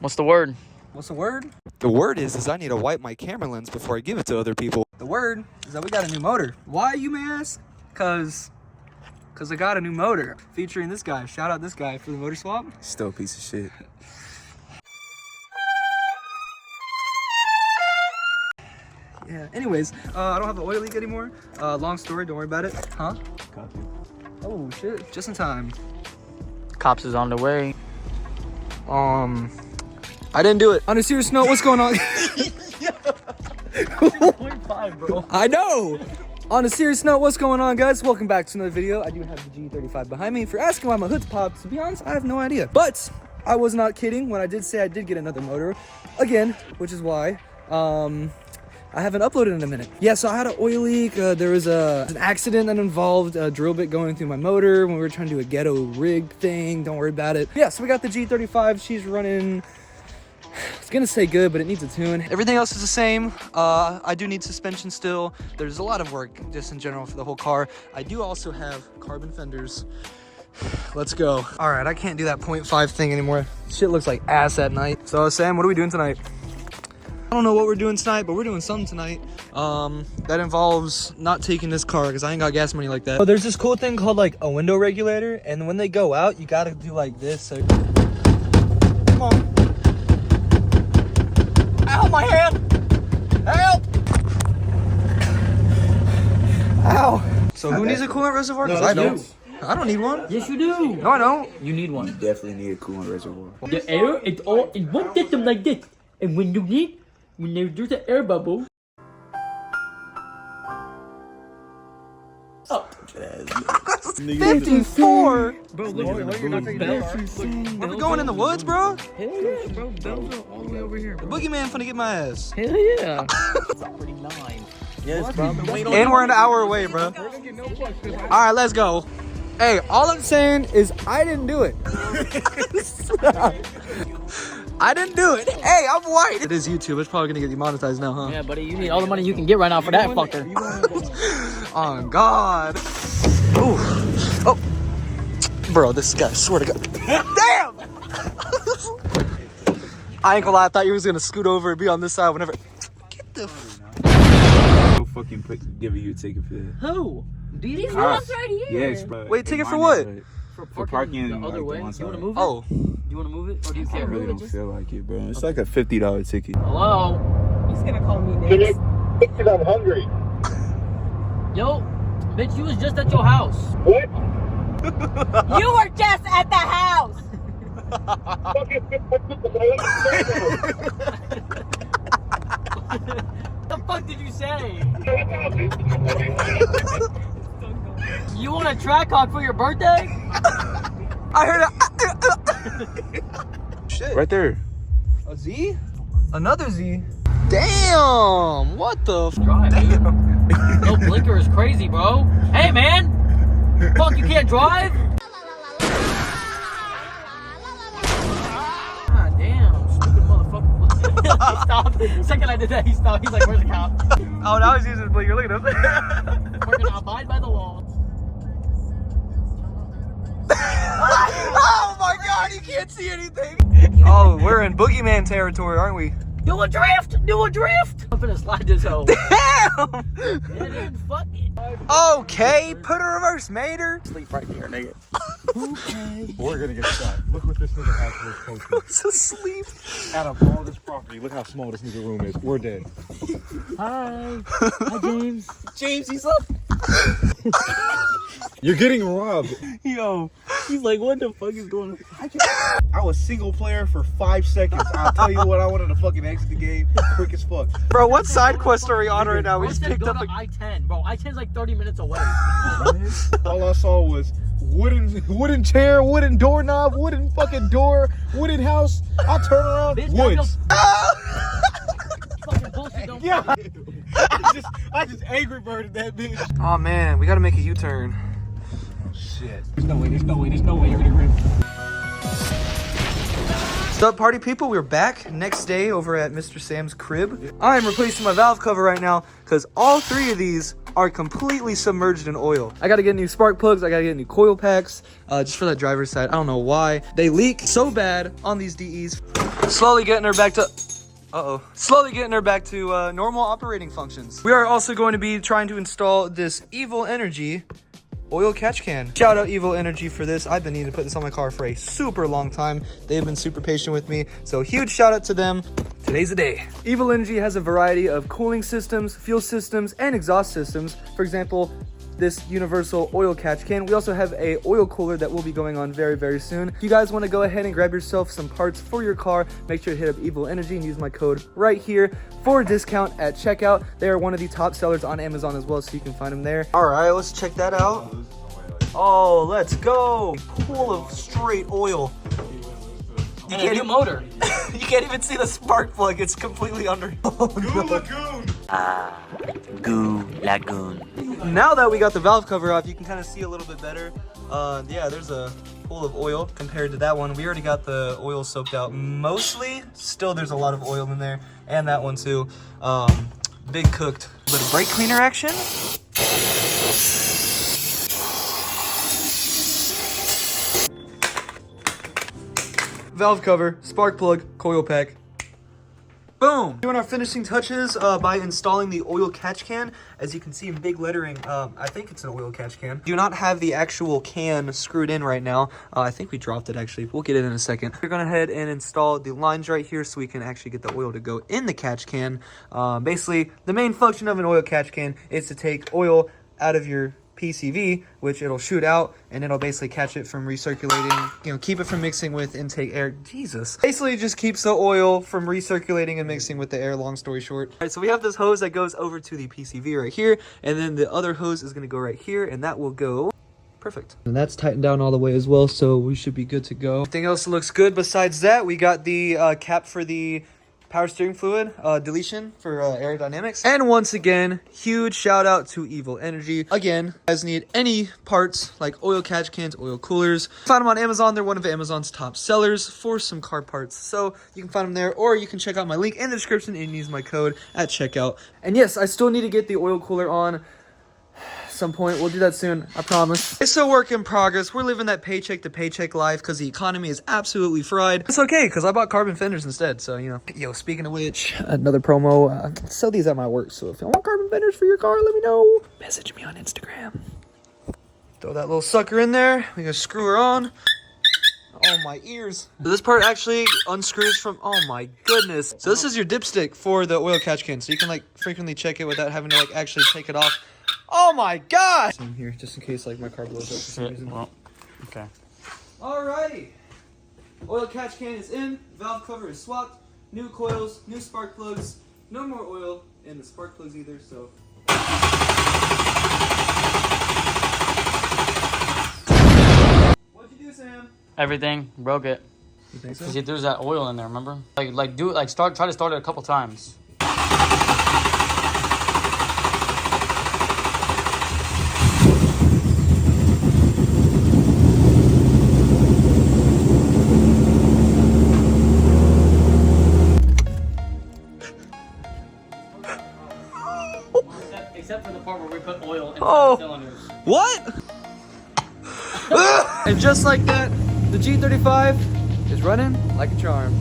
What's the word? What's the word? The word is I need to wipe my camera lens before I give it to other people. The word is that we got a new motor. Why, you may ask? Cause I got a new motor featuring this guy. Shout out this guy for the motor swap. Still a piece of shit. Yeah, anyways, I don't have an oil leak anymore. Long story, don't worry about it. Huh? Copy. Oh shit, just in time. Cops is on the way. I didn't do it. On a serious note, what's going on? 0.5, bro. I know! On a serious note, what's going on, guys? Welcome back to another video. I do have the G35 behind me. If you're asking why my hood's popped, to be honest, I have no idea. But I was not kidding when I did say I did get another motor again, which is why I haven't uploaded in a minute. Yeah, so I had an oil leak. There was an accident that involved a drill bit going through my motor when we were trying to do a ghetto rig thing. Don't worry about it. Yeah, so we got the G35. She's running, I was gonna say good, but it needs a tune. Everything else is the same. I do need suspension still. There's a lot of work just in general for the whole car. I do also have carbon fenders. Let's go. All right, I can't do that 0.5 thing anymore. Shit looks like ass at night. So Sam, what are we doing tonight? I don't know what we're doing tonight, but we're doing something tonight. That involves not taking this car because I ain't got gas money like that. Oh, there's this cool thing called like a window regulator, and when they go out, you gotta do like this. So, come on. Ow, my hand! Help! Ow! So who needs a coolant reservoir? Because I don't. I don't need one. Yes, you do. No, I don't. You need one. You definitely need a coolant reservoir. The air, it's all in one system like this. And when there's an air bubble. Oh. 54? Bro, look, you're not taking Are we going in the woods, bro? Hell yeah, bro. Bells are all the way over here, The bro. boogeyman finna get my ass. Hell yeah. It's already 9. Yes, bro. And we're an hour away, bro. Alright, let's go. Hey, all I'm saying is I didn't do it. I didn't do it. Hey, I'm white. It is YouTube. It's probably gonna get demonetized now, huh? Yeah, buddy, you need all the money you can get right now for that fucker. Oh, God. Ooh. Oh. Bro, this guy, I swear to God. Damn! I ain't gonna lie, I thought you was gonna scoot over and be on this side whenever. Get the No fucking give you a ticket for that. Who? These Us. ones right here. Yes, bro. Wait, ticket for what? For parking the like other the way. one You wanna side. move it? Oh. You wanna move it? Or do you I care? really don't feel like it, bro. It's like a $50 ticket. Hello? He's gonna call me next. Because I'm hungry. Yo, bitch, you was just at your house. What? You were just at the house. The fuck did you say? You want a track hog for your birthday? I heard a shit. Right there. A Z? Another Z? Damn! What the f? Drive. Damn. No blinker is crazy, bro. Hey, man! Fuck, you can't drive? God damn, stupid motherfucker. He stopped. Second I did that, he stopped. He's like, where's the cop? Oh, now he's using his blinker. Look at him. We're gonna abide by the law. Oh my God, you can't see anything. Oh, we're in boogeyman territory, aren't we? Do a drift! Do a drift! I'm gonna slide this hoe. Damn! Yeah, dude, fuck it. Okay, put a reverse, mater. Sleep right here, nigga. Okay. We're gonna get shot. Look what this nigga actually posted. Who's asleep? Out of all this property, look how small this nigga room is. We're dead. Hi. Hi, James. James, he's up. You're getting robbed. Yo, he's like, what the fuck is going on? I was single player for 5 seconds. I'll tell you what, I wanted to fucking exit the game quick as fuck. Bro, what side quest are we on right now? We I just said picked go up to a... I-10. Bro, I-10's like 30 minutes away. All I saw was wooden chair, wooden doorknob, wooden fucking door, wooden house. I turn around, Bitch, woods. Fucking bullshit, don't Yeah. I just angry birded that bitch. Oh man, we gotta make a U-turn. Shit. There's no way you're gonna rip. What's up, party people? We're back next day over at Mr. Sam's crib. I'm replacing my valve cover right now because all 3 of these are completely submerged in oil. I gotta get new spark plugs. I gotta get new coil packs just for that driver's side. I don't know why. They leak so bad on these DEs. Slowly getting her back to... Slowly getting her back to normal operating functions. We are also going to be trying to install this Evil Energy oil catch can. Shout out Evil Energy for this. I've been needing to put this on my car for a super long time. They've been super patient with me. So huge shout out to them. Today's the day. Evil Energy has a variety of cooling systems, fuel systems, and exhaust systems. For example, this universal oil catch can. We also have a oil cooler that will be going on very, very soon. If you guys want to go ahead and grab yourself some parts for your car, make sure to hit up Evil Energy and use my code right here for a discount at checkout. They are one of the top sellers on Amazon as well, so you can find them there. All right, let's check that out. Oh, let's go. Full of straight oil. You can't even motor. You can't even see the spark plug. It's completely under. Oh, no. Goo Lagoon. Now that we got the valve cover off, you can kind of see a little bit better. Yeah, there's a pool of oil compared to that one. We already got the oil soaked out mostly. Still, there's a lot of oil in there, and that one too. Big cooked. Bit of brake cleaner action. Valve cover, spark plug, coil pack. Boom! Doing our finishing touches by installing the oil catch can. As you can see in big lettering, I think it's an oil catch can. Do not have the actual can screwed in right now. I think we dropped it actually. We'll get it in a second. We're gonna head and install the lines right here so we can actually get the oil to go in the catch can. Basically, the main function of an oil catch can is to take oil out of your PCV, which it'll shoot out and it'll basically catch it from recirculating, you know, keep it from mixing with intake air. Jesus. Basically just keeps the oil from recirculating and mixing with the air, long story short. All right, so we have this hose that goes over to the PCV right here, and then the other hose is going to go right here, and that will go perfect. And that's tightened down all the way as well, so we should be good to go. Everything else looks good. Besides that, we got the cap for the power steering fluid deletion for aerodynamics. And once again, huge shout out to Evil Energy. Again, you guys need any parts like oil catch cans, oil coolers, find them on Amazon. They're one of Amazon's top sellers for some car parts, so you can find them there, or you can check out my link in the description and use my code at checkout. And yes, I still need to get the oil cooler on some point. We'll do that soon, I promise. It's a work in progress. We're living that paycheck to paycheck life because the economy is absolutely fried. It's okay because I bought carbon fenders instead, so you know. Yo, speaking of which, another promo. Sell these at my work, so if you want carbon fenders for your car, let me know. Message me on Instagram. Throw that little sucker in there. We gonna screw her on. Oh, my ears. So this part actually unscrews from, oh my goodness. So this is your dipstick for the oil catch can, so you can like frequently check it without having to like actually take it off. Oh my gosh! In here, just in case like my car blows up for some reason. Well, okay. Alrighty. Oil catch can is in. Valve cover is swapped. New coils, new spark plugs. No more oil in the spark plugs either, so. What'd you do, Sam? Everything broke it. You think so? Cause there's that oil in there. Remember? Try to start it a couple times. Except for the part where we put oil in the cylinders. What? And just like that, the G35 is running like a charm.